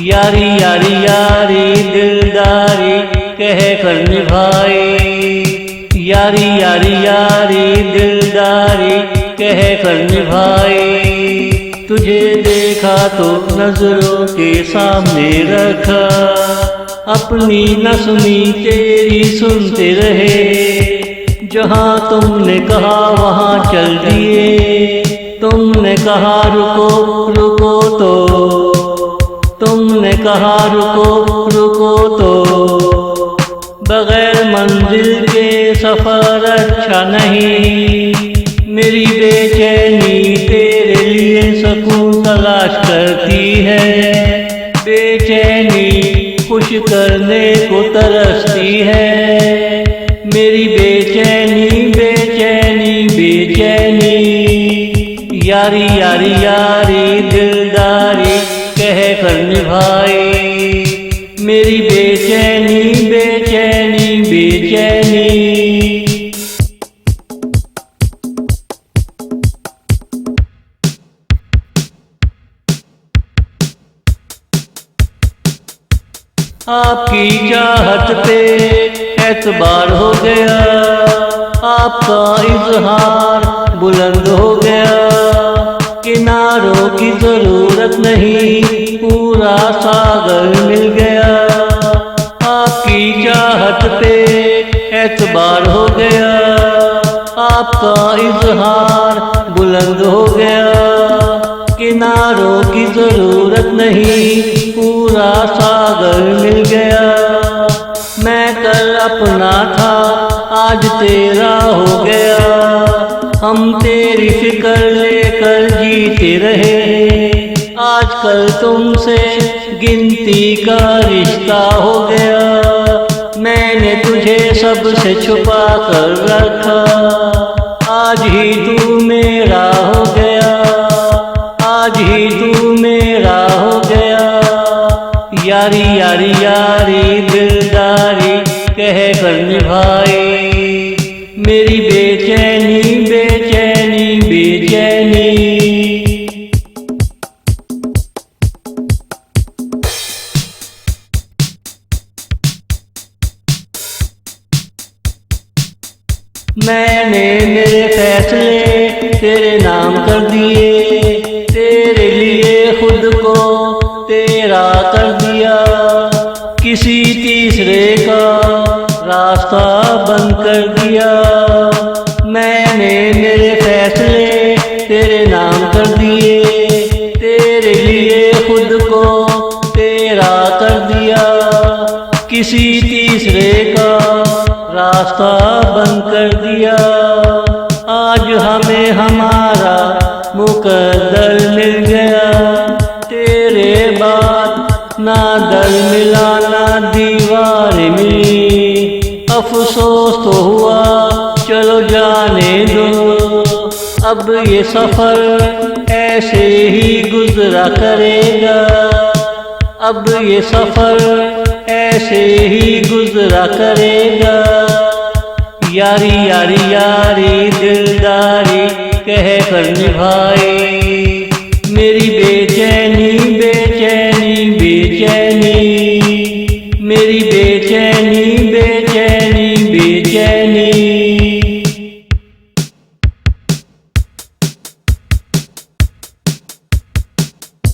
यारी यारी यारी दिलदारी कह कर निभाई, यारी यारी यारी दिलदारी कह कर निभाई। तुझे देखा तो नजरों के सामने रखा, अपनी न सुनी तेरी सुनते रहे। जहाँ तुमने कहा वहाँ चल दिए, तुमने कहा रुको रुको तो, तुमने कहा रुको रुको तो। बगैर मंजिल के सफर अच्छा नहीं, मेरी बेचैनी तेरे लिए सुकून तलाश करती है। बेचैनी खुश करने को तरसती है, मेरी बेचैनी बेचैनी बेचैनी। यारी यारी यारी दिलदारी कह कर निभाई, मेरी बेचैनी बेचैनी बेचैनी। आपकी चाहत पे एतबार हो गया, आपका इजहार बुलंद हो गया। किनारों की जरूरत नहीं, पूरा सागर मिल गया। आपकी चाहत पे एतबार हो गया, आपका इजहार बुलंद हो गया। किनारों की जरूरत नहीं, पूरा सागर मिल गया। मैं कल अपना था आज तेरा हो गया, हम तेरी फिक्र लेकर जीते रहे। आजकल तुमसे गिनती का रिश्ता हो गया, मैंने तुझे सबसे छुपा कर रखा। आज ही तू मेरा हो गया, आज ही तू मेरा हो गया। यारी यारी यारी दिलदारी कह कर निभाई, मेरी बेचैनी बेचैनी बेचैनी। मैंने मेरे फैसले तेरे नाम कर दिए, तेरे लिए खुद को तेरा कर दिया। किसी तीसरे का रास्ता बंद कर दिया। मैंने मेरे फैसले तेरे नाम कर दिए, तेरे लिए खुद को तेरा कर दिया। किसी तीसरे का रास्ता बंद कर दिया। आज हमें हमारा मुकद्दर मिल गया, तेरे बाद ना दर मिला ना दीवार मिली। अफसोस तो हुआ चलो जाने दो, अब ये सफर ऐसे ही गुजरा करेगा। अब ये सफर ऐसे ही गुजरा करेगा। यारी यारी यारी दिलदारी कह कर निभाई, मेरी बेचैनी